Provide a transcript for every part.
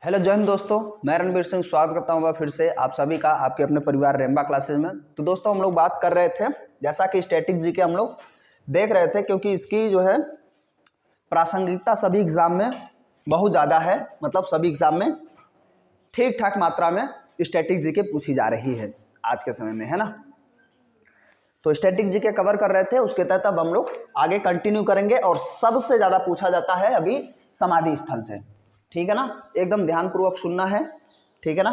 Hello जय हिंद दोस्तों, मैं रणवीर सिंह स्वागत करता हूँ फिर से आप सभी का आपके अपने परिवार रेम्बा क्लासेज में। तो दोस्तों हम लोग बात कर रहे थे जैसा कि स्टैटिक जीके हम लोग देख रहे थे, क्योंकि इसकी जो है प्रासंगिकता सभी एग्जाम में बहुत ज़्यादा है। मतलब सभी एग्जाम में ठीक ठाक मात्रा में स्टैटिक जीके पूछी जा रही है आज के समय में, है ना। तो स्टैटिक जीके कवर कर रहे थे, उसके तहत अब हम लोग आगे कंटिन्यू करेंगे। और सबसे ज़्यादा पूछा जाता है अभी समाधि स्थल से, ठीक है ना। एकदम ध्यानपूर्वक सुनना है, ठीक है ना।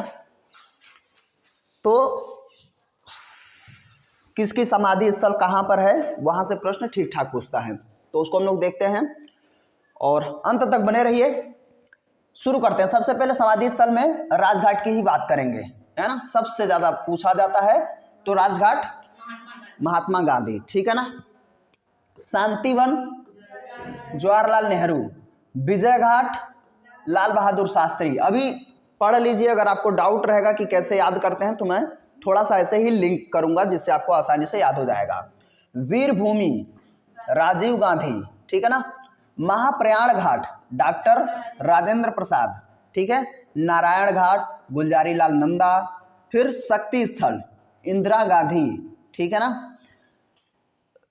तो किसकी समाधि स्थल कहाँ पर है, वहाँ से प्रश्न ठीक ठाक पूछता है, तो उसको हम लोग देखते हैं और अंत तक बने रहिए। शुरू करते हैं। सबसे पहले समाधि स्थल में राजघाट की ही बात करेंगे, है ना। सबसे ज़्यादा पूछा जाता है तो राजघाट महात्मा गांधी, ठीक है ना। शांतिवन जवाहरलाल नेहरू, विजय घाट लाल बहादुर शास्त्री। अभी पढ़ लीजिए, अगर आपको डाउट रहेगा कि कैसे याद करते हैं तो मैं थोड़ा सा ऐसे ही लिंक करूंगा जिससे आपको आसानी से याद हो जाएगा। वीर भूमि राजीव गांधी, ठीक है ना। महाप्रयाण घाट डॉक्टर राजेंद्र प्रसाद, ठीक है। नारायण घाट गुलजारी लाल नंदा। फिर शक्ति स्थल इंदिरा गांधी, ठीक है ना।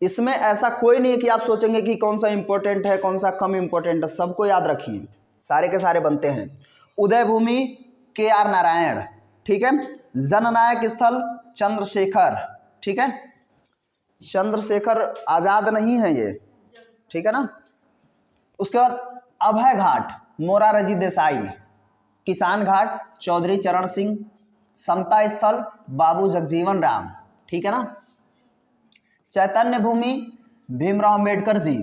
इसमें ऐसा कोई नहीं है कि आप सोचेंगे कि कौन सा इंपॉर्टेंट है कौन सा कम इंपॉर्टेंट है, सबको याद रखिए, सारे के सारे बनते हैं। उदय भूमि KR नारायण, ठीक है। जननायक स्थल चंद्रशेखर, ठीक है। चंद्रशेखर आजाद नहीं है ये, ठीक है ना। उसके बाद अभय घाट मोरारजी देसाई, किसान घाट चौधरी चरण सिंह, समता स्थल बाबू जगजीवन राम, ठीक है ना। चैतन्य भूमि भीमराव अम्बेडकर जी,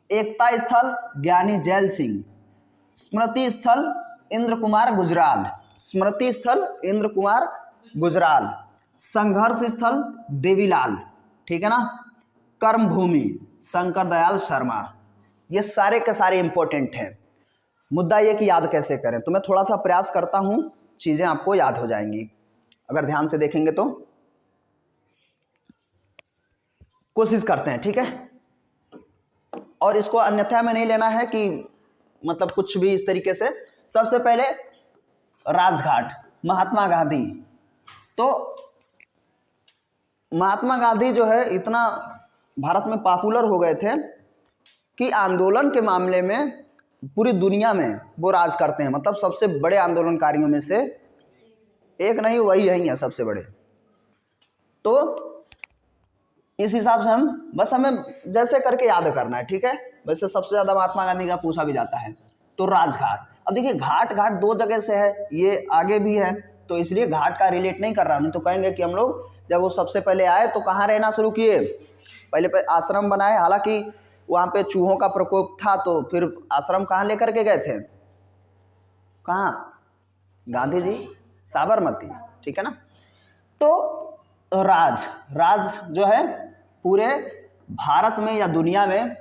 एकता स्थल ज्ञानी जैल सिंह, स्मृति स्थल इंद्र कुमार गुजराल, स्मृति स्थल इंद्र कुमार गुजराल, संघर्ष स्थल देवीलाल, ठीक है ना। कर्म भूमि शंकर दयाल शर्मा। ये सारे के सारे इंपॉर्टेंट हैं। मुद्दा ये कि याद कैसे करें, तो मैं थोड़ा सा प्रयास करता हूँ, चीज़ें आपको याद हो जाएंगी अगर ध्यान से देखेंगे तो। कोशिश करते हैं, ठीक है। और इसको अन्यथा में नहीं लेना है कि मतलब कुछ भी इस तरीके से। सबसे पहले राजघाट महात्मा गांधी। तो महात्मा गांधी जो है इतना भारत में पॉपुलर हो गए थे कि आंदोलन के मामले में पूरी दुनिया में वो राज करते हैं। मतलब सबसे बड़े आंदोलनकारियों में से एक नहीं, वही है सबसे बड़े। तो इस हिसाब से हम बस हमें जैसे करके याद करना है, ठीक है। वैसे सबसे ज़्यादा महात्मा गांधी का पूछा भी जाता है। तो राजघाट, अब देखिए घाट घाट दो जगह से है, ये आगे भी है, तो इसलिए घाट का रिलेट नहीं कर रहा। नहीं तो कहेंगे कि हम लोग जब वो सबसे पहले आए तो कहाँ रहना शुरू किए, पहले आश्रम बनाए। हालांकि वहाँ पे चूहों का प्रकोप था, तो फिर आश्रम कहाँ लेकर के गए थे, कहाँ, गांधी जी साबरमती, ठीक है ना। तो राज जो है पूरे भारत में या दुनिया में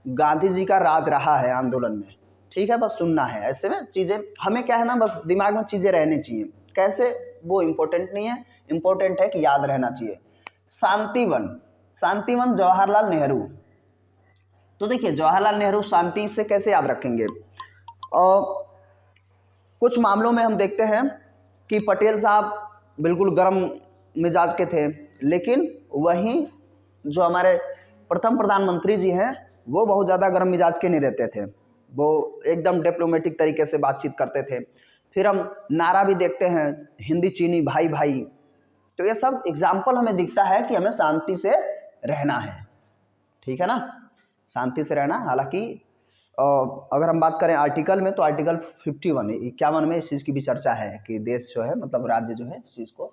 गांधी जी का राज रहा है आंदोलन में, ठीक है। बस सुनना है, ऐसे में चीज़ें हमें क्या है ना, बस दिमाग में चीज़ें रहनी चाहिए। कैसे, वो इम्पोर्टेंट नहीं है, इम्पोर्टेंट है कि याद रहना चाहिए। शांतिवन जवाहरलाल नेहरू। तो देखिए जवाहरलाल नेहरू शांति से कैसे याद रखेंगे। कुछ मामलों में हम देखते हैं कि पटेल साहब बिल्कुल गर्म मिजाज के थे, लेकिन वहीं जो हमारे प्रथम प्रधानमंत्री जी हैं वो बहुत ज़्यादा गर्म मिजाज के नहीं रहते थे, वो एकदम डिप्लोमेटिक तरीके से बातचीत करते थे। फिर हम नारा भी देखते हैं, हिंदी चीनी भाई भाई। तो ये सब एग्जाम्पल हमें दिखता है कि हमें शांति से रहना है, ठीक है ना, शांति से रहना। हालांकि अगर हम बात करें आर्टिकल में, तो आर्टिकल 51 में इस चीज़ की भी चर्चा है कि देश जो है, मतलब राज्य जो है, इस चीज़ को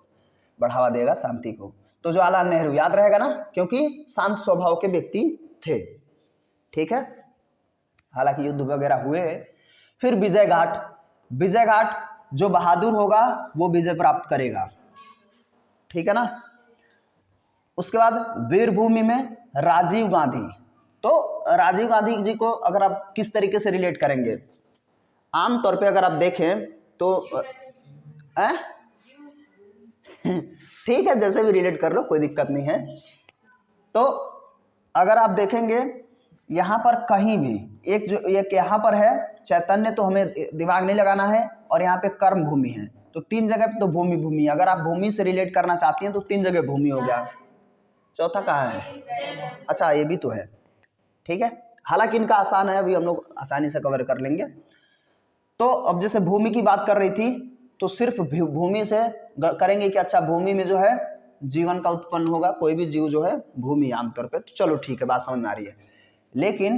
बढ़ावा देगा, शांति को। तो जवाहरलाल नेहरू याद रहेगा ना, क्योंकि शांत स्वभाव के व्यक्ति थे, ठीक है। हालांकि युद्ध वगैरह हुए। फिर विजय घाट जो बहादुर होगा वो विजय प्राप्त करेगा, ठीक है ना। उसके बाद वीरभूमि में राजीव गांधी। तो राजीव गांधी जी को अगर आप किस तरीके से रिलेट करेंगे, आमतौर पे अगर आप देखें तो ठीक है, जैसे भी रिलेट कर लो, कोई दिक्कत नहीं है। तो अगर आप देखेंगे यहाँ पर कहीं भी एक जो एक यहाँ पर है चैतन्य, तो हमें दिमाग नहीं लगाना है, और यहाँ पे कर्म भूमि है, तो 3 जगह पे तो भूमि भूमि। अगर आप भूमि से रिलेट करना चाहती हैं तो 3 जगह भूमि हो गया। चौथा कहाँ है? अच्छा ये भी तो है, ठीक है। हालांकि इनका आसान है, अभी हम लोग आसानी से कवर कर लेंगे। तो अब जैसे भूमि की बात कर रही थी, तो सिर्फ भूमि से करेंगे कि अच्छा भूमि में जो है जीवन का उत्पन्न होगा, कोई भी जीव जो है भूमि आमतौर पे, तो चलो ठीक है, बात समझ में आ रही है। लेकिन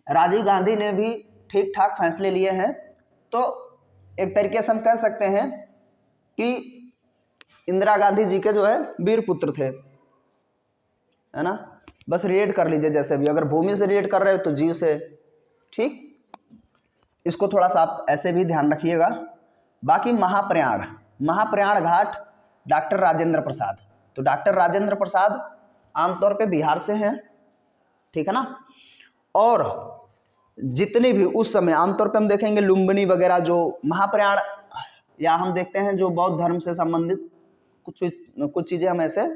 राजीव गांधी ने भी ठीक ठाक फैसले लिए हैं, तो एक तरीके से हम कह सकते हैं कि इंदिरा गांधी जी के जो है वीर पुत्र थे, है ना। बस रिलेट कर लीजिए जैसे भी, अगर भूमि से रिलेट कर रहे हो तो जीव से, ठीक। इसको थोड़ा सा आप ऐसे भी ध्यान रखिएगा। बाकी महाप्रयाण घाट डॉक्टर राजेंद्र प्रसाद, तो डॉक्टर राजेंद्र प्रसाद आमतौर पे बिहार से हैं, ठीक है ना। और जितने भी उस समय आमतौर पे हम देखेंगे लुम्बिनी वगैरह, जो महाप्रयाण, या हम देखते हैं जो बौद्ध धर्म से संबंधित कुछ चीज़ें हम ऐसे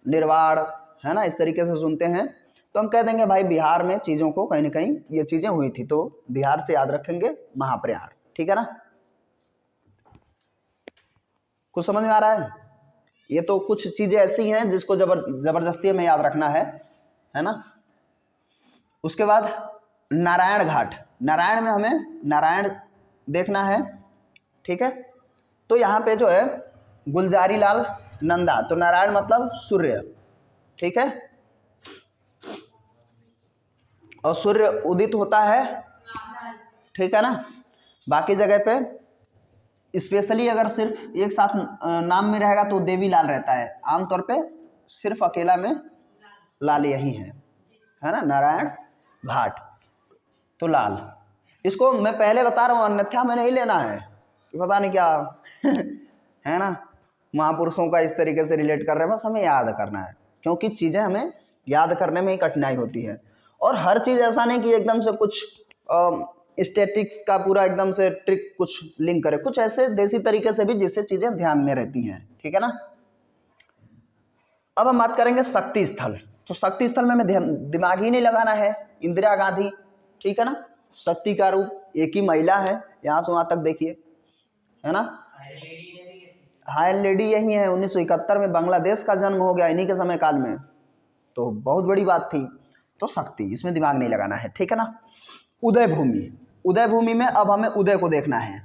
निर्वाण, है ना, इस तरीके से सुनते हैं, तो हम कह देंगे भाई बिहार में चीज़ों को कहीं ना कहीं ये चीज़ें हुई थी, तो बिहार से याद रखेंगे महाप्रयाण, ठीक है ना। कुछ समझ में आ रहा है? ये तो कुछ चीज़ें ऐसी हैं जिसको जबरदस्ती में याद रखना है ना। उसके बाद नारायण घाट, नारायण में हमें नारायण देखना है, ठीक है। तो यहाँ पे जो है गुलजारी लाल नंदा, तो नारायण मतलब सूर्य, ठीक है, और सूर्य उदित होता है, ठीक है ना। बाकी जगह पे स्पेशली अगर सिर्फ एक साथ नाम में रहेगा तो देवी लाल रहता है, आमतौर पे सिर्फ अकेला में लाल यही है ना, नारायण घाट तो लाल। इसको मैं पहले बता रहा हूँ, अन्यथा में नहीं लेना है कि पता नहीं क्या है ना, महापुरुषों का इस तरीके से रिलेट कर रहे हैं, बस हमें याद करना है, क्योंकि चीज़ें हमें याद करने में ही कठिनाई होती है। और हर चीज़ ऐसा नहीं कि एकदम से कुछ स्टैटिक्स का पूरा एकदम से ट्रिक कुछ लिंक करे, कुछ ऐसे देसी तरीके से भी जिससे चीज़ें ध्यान में रहती हैं, ठीक है ना। अब हम बात करेंगे शक्ति स्थल, तो शक्ति स्थल में हमें दिमाग ही नहीं लगाना है, इंदिरा गांधी, ठीक है ना। शक्ति का रूप एक ही महिला है, यहाँ से वहाँ तक देखिए, है ना। हायर लेडी यही है, 1971 में बांग्लादेश का जन्म हो गया इन्हीं के समय काल में, तो बहुत बड़ी बात थी। तो शक्ति, इसमें दिमाग नहीं लगाना है, ठीक है ना। उदय भूमि, उदय भूमि में अब हमें उदय को देखना है,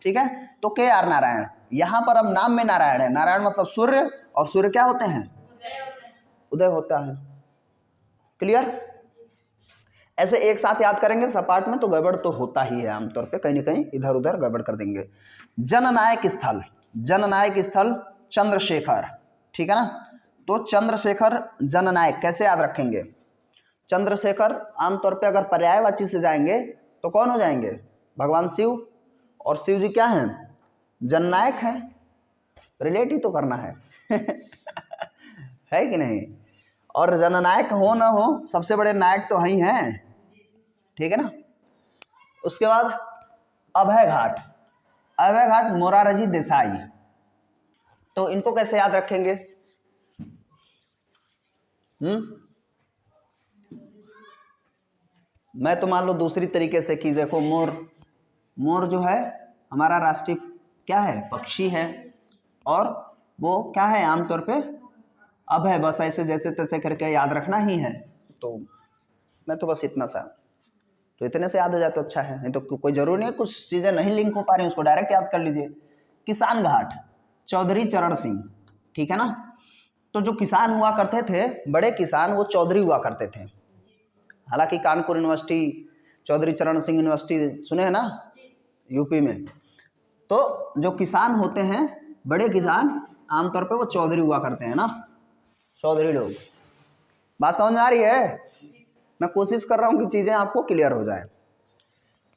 ठीक है। तो KR नारायण, यहाँ पर अब नाम में नारायण है, नारायण मतलब सूर्य, और सूर्य क्या होते हैं? उदय होता है, क्लियर। ऐसे एक साथ याद करेंगे सपाट में तो गड़बड़ तो होता ही है, आमतौर पे कहीं ना कहीं इधर उधर गड़बड़ कर देंगे। जननायक स्थल, जननायक स्थल चंद्रशेखर, ठीक है ना। तो चंद्रशेखर जननायक कैसे याद रखेंगे? चंद्रशेखर आमतौर पे अगर पर्यायवाची से जाएंगे तो कौन हो जाएंगे? भगवान शिव, और शिव जी क्या हैं? जननायक हैं, रिलेट ही तो करना है है कि नहीं। और जननायक हो ना हो, सबसे बड़े नायक तो ही हैं, ठीक है ना। उसके बाद अभय घाट, अभय घाट मोरारजी देसाई, तो इनको कैसे याद रखेंगे? मैं तो मान लो दूसरी तरीके से कि देखो मोर, मोर जो है हमारा राष्ट्रीय क्या है? पक्षी है, और वो क्या है आमतौर पे अभय, बस ऐसे जैसे तैसे करके याद रखना ही है। तो मैं तो बस इतना सा, तो इतने से याद हो जाए तो अच्छा है, नहीं तो कोई जरूरी नहीं है, कुछ चीज़ें नहीं लिंक हो पा रही उसको डायरेक्ट याद कर लीजिए। किसान घाट चौधरी चरण सिंह, ठीक है ना। तो जो किसान हुआ करते थे, बड़े किसान, वो चौधरी हुआ करते थे। हालांकि कानपुर यूनिवर्सिटी चौधरी चरण सिंह यूनिवर्सिटी सुने हैं ना, यूपी में। तो जो किसान होते हैं, बड़े किसान, आमतौर पे वो चौधरी हुआ करते हैं ना, चौधरी लोग। बात समझ में आ रही है? मैं कोशिश कर रहा हूँ कि चीज़ें आपको क्लियर हो जाए।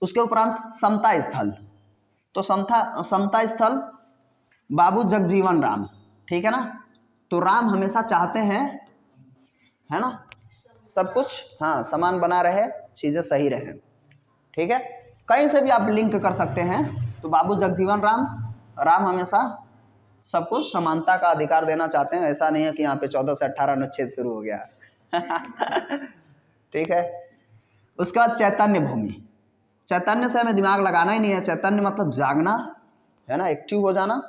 उसके उपरांत समता स्थल, तो समता स्थल बाबू जगजीवन राम, ठीक है ना। तो राम हमेशा चाहते हैं, है ना, सब कुछ हाँ समान बना रहे, चीज़ें सही रहे, ठीक है। कहीं से भी आप लिंक कर सकते हैं। तो बाबू जगजीवन राम, राम हमेशा सबको समानता का अधिकार देना चाहते हैं, ऐसा नहीं है कि यहाँ पे 14 से 18 अनुच्छेद शुरू हो गया ठीक है। उसके बाद चैतन्य भूमि, चैतन्य से हमें दिमाग लगाना ही नहीं है। चैतन्य मतलब जागना है ना, एक्टिव हो जाना।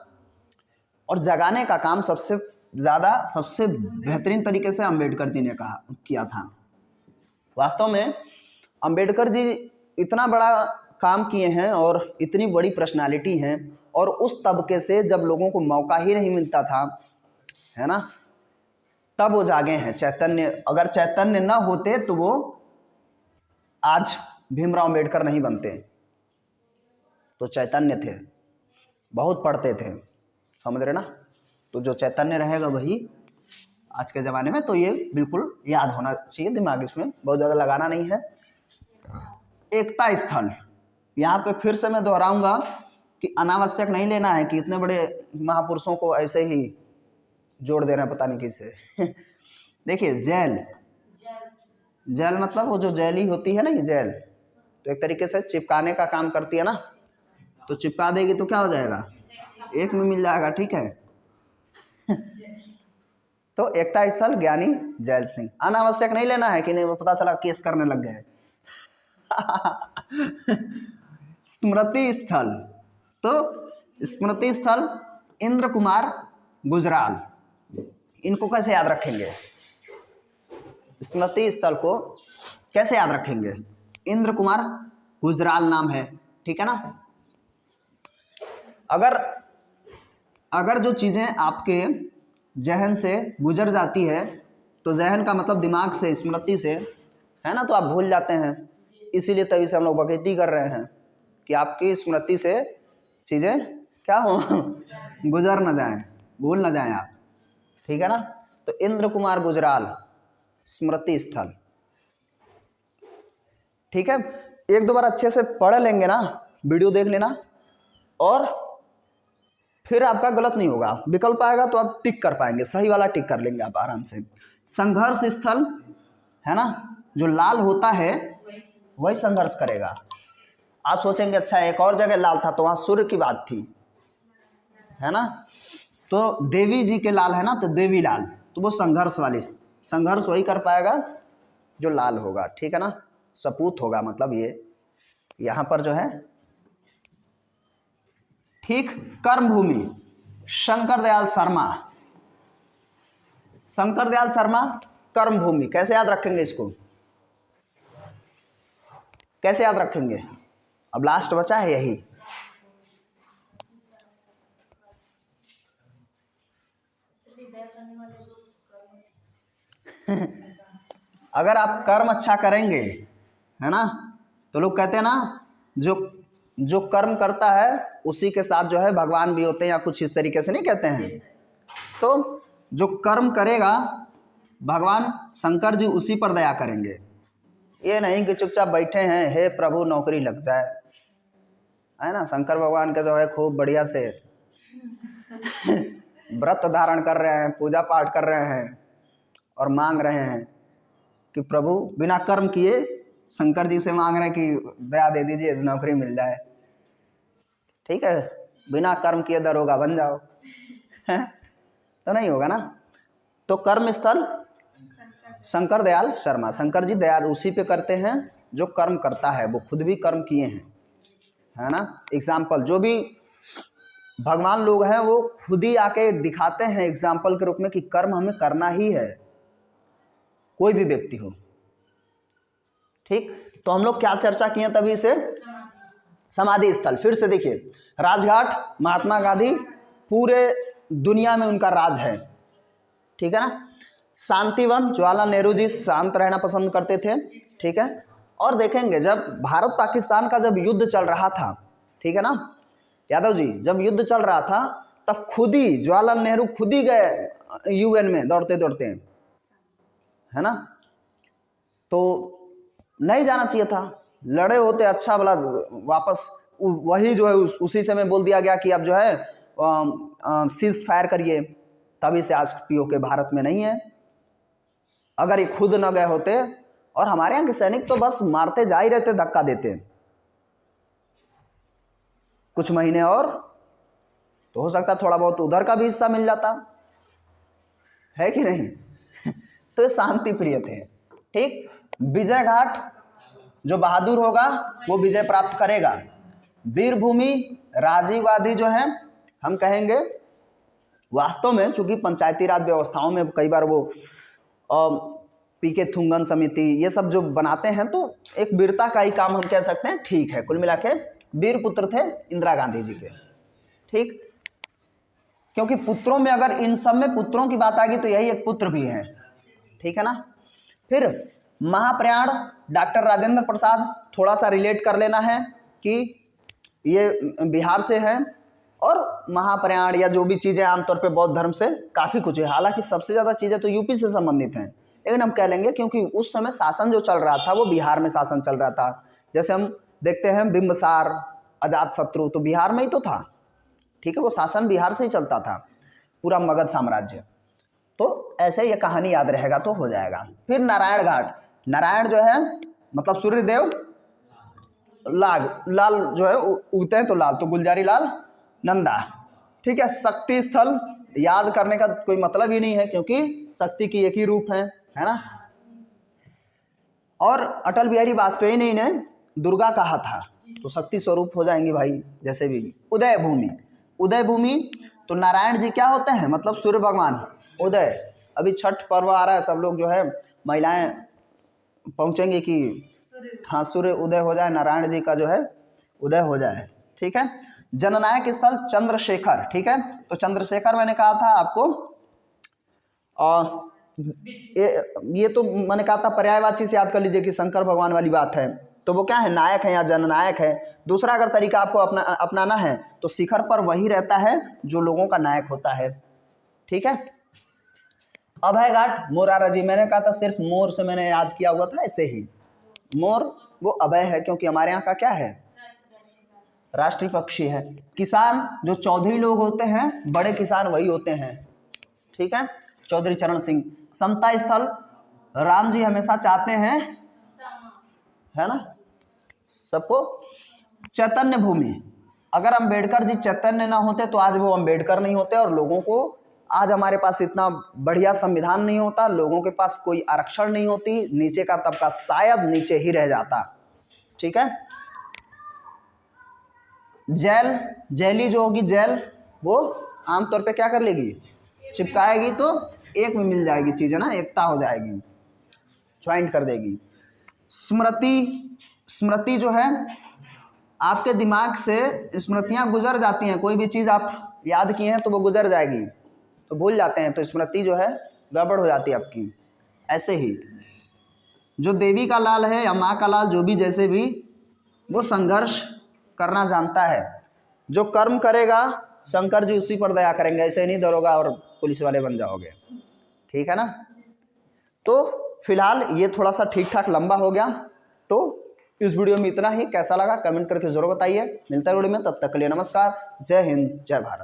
और जगाने का काम सबसे ज़्यादा सबसे बेहतरीन तरीके से अंबेडकर जी ने किया था। वास्तव में अंबेडकर जी इतना बड़ा काम किए हैं और इतनी बड़ी पर्सनालिटी हैं, और उस तबके से जब लोगों को मौका ही नहीं मिलता था, है ना, तब वो जागे हैं। चैतन्य, अगर चैतन्य न होते तो वो आज भीमराव अंबेडकर नहीं बनते। तो चैतन्य थे, बहुत पढ़ते थे, समझ रहे ना। तो जो चैतन्य रहेगा वही आज के ज़माने में, तो ये बिल्कुल याद होना चाहिए, दिमाग इसमें बहुत ज़्यादा लगाना नहीं है। एकता स्थल, यहाँ पे फिर से मैं दोहराऊंगा कि अनावश्यक नहीं लेना है कि इतने बड़े महापुरुषों को ऐसे ही जोड़ दे रहे हैं पता नहीं किससे। देखिए जेल, जेल मतलब वो जो जेली होती है ना, ये जेल तो एक तरीके से चिपकाने का काम करती है ना, तो चिपका देगी तो क्या हो जाएगा, एक में मिल जाएगा, ठीक है। तो एकता स्थल ज्ञानी जैल सिंह। अनावश्यक नहीं लेना है कि नहीं वो पता चला केस करने लग गए। स्मृति स्थल, तो स्मृति स्थल इंद्र कुमार गुजराल, इनको कैसे याद रखेंगे, स्मृति स्थल को कैसे याद रखेंगे, इंद्र कुमार गुजराल नाम है, ठीक है ना। अगर जो चीज़ें आपके जहन से गुजर जाती है, तो जहन का मतलब दिमाग से, स्मृति से, है ना, तो आप भूल जाते हैं। इसीलिए तभी से हम लोग बकैती कर रहे हैं कि आपकी स्मृति से चीज़ें क्या हो, गुजर न जाएं, भूल न जाएं आप, ठीक है ना। तो इंद्र कुमार गुजराल स्मृति स्थल, ठीक है। एक दो बार अच्छे से पढ़ लेंगे ना, वीडियो देख लेना, और फिर आपका गलत नहीं होगा। विकल्प आएगा तो आप टिक कर पाएंगे, सही वाला टिक कर लेंगे आप आराम से। संघर्ष स्थल, है ना, जो लाल होता है वही संघर्ष करेगा। आप सोचेंगे अच्छा एक और जगह लाल था, तो वहाँ सूर्य की बात थी, है ना, तो देवी जी के लाल है ना, तो देवी लाल, तो वो संघर्ष वाली, संघर्ष वही कर पाएगा जो लाल होगा, ठीक है ना, सपूत होगा, मतलब ये यहाँ पर जो है, ठीक। कर्मभूमि, शंकर दयाल शर्मा, शंकर दयाल शर्मा कर्मभूमि, कैसे याद रखेंगे इसको, कैसे याद रखेंगे, अब लास्ट बचा है यही। अगर आप कर्म अच्छा करेंगे, है ना, तो लोग कहते हैं ना, जो कर्म करता है उसी के साथ जो है भगवान भी होते हैं, या कुछ इस तरीके से नहीं कहते हैं। तो जो कर्म करेगा भगवान शंकर जी उसी पर दया करेंगे। ये नहीं कि चुपचाप बैठे हैं, हे प्रभु नौकरी लग जाए, है ना। शंकर भगवान के जो है खूब बढ़िया से व्रत धारण कर रहे हैं, पूजा पाठ कर रहे हैं, और मांग रहे हैं कि प्रभु, बिना कर्म किए शंकर जी से मांग रहे हैं कि दया दे दीजिए, नौकरी मिल जाए, ठीक है, बिना कर्म किए दरोगा बन जाओ, है तो नहीं होगा ना। तो कर्म स्थल शंकर दयाल शर्मा, शंकर जी दया उसी पे करते हैं जो कर्म करता है, वो खुद भी कर्म किए हैं, है ना। एग्जाम्पल, जो भी भगवान लोग हैं वो खुद ही आके दिखाते हैं एग्जाम्पल के रूप में कि कर्म हमें करना ही है, कोई भी व्यक्ति हो, ठीक। तो हम लोग क्या चर्चा किए तभी से, समाधि स्थल। फिर से देखिए, राजघाट, महात्मा गांधी, पूरे दुनिया में उनका राज है, ठीक है ना। शांतिवन, जवाहरलाल नेहरू जी शांत रहना पसंद करते थे, ठीक है। और देखेंगे जब भारत पाकिस्तान का जब युद्ध चल रहा था, ठीक है ना यादव जी, जब युद्ध चल रहा था तब खुद ही जवाहरलाल नेहरू खुद ही गए यूएन में दौड़ते दौड़ते, है ना। तो नहीं जाना चाहिए था, लड़े होते अच्छा भला, वापस वही जो है उसी समय बोल दिया गया कि अब जो है सीज फायर करिए, तभी से आज पीओके भारत में नहीं है। अगर ये खुद न गए होते, और हमारे यहाँ के सैनिक तो बस मारते जा ही रहते, धक्का देते, कुछ महीने और तो हो सकता थोड़ा बहुत उधर का भी हिस्सा मिल जाता, है कि नहीं। तो ये शांति प्रिय थे, ठीक। विजय घाट, जो बहादुर होगा वो विजय प्राप्त करेगा। वीरभूमि राजीव गांधी जो है हम कहेंगे, वास्तव में चूंकि पंचायती राज व्यवस्थाओं में कई बार वो पीके थुंगन समिति ये सब जो बनाते हैं तो एक वीरता का ही काम हम कह सकते हैं। ठीक है, कुल मिला के वीर पुत्र थे इंदिरा गांधी जी के। ठीक, क्योंकि पुत्रों में अगर इन सब में पुत्रों की बात आ गई तो यही एक पुत्र भी है। ठीक है ना। फिर महाप्रयाण डॉक्टर राजेंद्र प्रसाद, थोड़ा सा रिलेट कर लेना है कि ये बिहार से है और महाप्रयाण या जो भी चीज़ें आमतौर पे बौद्ध धर्म से काफ़ी कुछ है। हालांकि सबसे ज़्यादा चीज़ें तो यूपी से संबंधित हैं, लेकिन हम कह लेंगे क्योंकि उस समय शासन जो चल रहा था वो बिहार में शासन चल रहा था। जैसे हम देखते हैं बिंबिसार, अजातशत्रु तो बिहार में ही तो था। ठीक है, वो शासन बिहार से ही चलता था, पूरा मगध साम्राज्य। तो ऐसे ये कहानी याद रहेगा तो हो जाएगा। फिर नारायण घाट, नारायण जो है मतलब सूर्यदेव, लाल जो है उगते हैं तो लाल, तो गुलजारी लाल नंदा। ठीक है, शक्ति स्थल याद करने का कोई मतलब ही नहीं है क्योंकि शक्ति की एक ही रूप है ना। और अटल बिहारी वाजपेयी ने इन्हें दुर्गा कहा था तो शक्ति स्वरूप हो जाएंगी भाई जैसे भी। उदय भूमि, उदय भूमि तो नारायण जी क्या होते हैं मतलब सूर्य भगवान उदय। अभी छठ पर्व आ रहा है, सब लोग जो है महिलाएं पहुंचेंगे कि हाँ सूर्य उदय हो जाए, नारायण जी का जो है उदय हो जाए। ठीक है, जननायक स्थल चंद्रशेखर। ठीक है, तो चंद्रशेखर मैंने कहा था आपको, ये तो मैंने कहा था पर्यायवाची से याद कर लीजिए कि शंकर भगवान वाली बात है, तो वो क्या है नायक है या जननायक है। दूसरा अगर तरीका आपको अपनाना है तो शिखर पर वही रहता है जो लोगों का नायक होता है। ठीक है, अभय घाट मोरारा जी, मैंने कहा था सिर्फ मोर से मैंने याद किया हुआ था, ऐसे ही मोर वो अभय है क्योंकि हमारे यहाँ का क्या है राष्ट्रीय पक्षी है। किसान जो चौधरी लोग होते हैं, बड़े किसान वही होते हैं। ठीक है, चौधरी चरण सिंह। समता स्थल राम जी हमेशा चाहते हैं, है ना सबको। चैतन्य भूमि, अगर अम्बेडकर जी चैतन्य ना होते तो आज वो अम्बेडकर नहीं होते और लोगों को आज हमारे पास इतना बढ़िया संविधान नहीं होता, लोगों के पास कोई आरक्षण नहीं होती, नीचे का तबका शायद नीचे ही रह जाता। ठीक है, जेल, जेली जो होगी जेल वो आमतौर पे क्या कर लेगी चिपकाएगी तो एक में मिल जाएगी चीज़ है ना, एकता हो जाएगी, ज्वाइंट कर देगी। स्मृति, स्मृति जो है आपके दिमाग से स्मृतियां गुजर जाती हैं, कोई भी चीज़ आप याद किए हैं तो वो गुजर जाएगी तो भूल जाते हैं, तो स्मृति जो है गड़बड़ हो जाती है आपकी। ऐसे ही जो देवी का लाल है या माँ का लाल, जो भी जैसे भी, वो संघर्ष करना जानता है। जो कर्म करेगा शंकर जी उसी पर दया करेंगे, ऐसे नहीं दरोगा और पुलिस वाले बन जाओगे। ठीक है ना। तो फिलहाल ये थोड़ा सा ठीक ठाक लंबा हो गया, तो इस वीडियो में इतना ही। कैसा लगा कमेंट करके जरूर बताइए। मिलता है वीडियो में, तब तक के लिए नमस्कार, जय हिंद, जय भारत।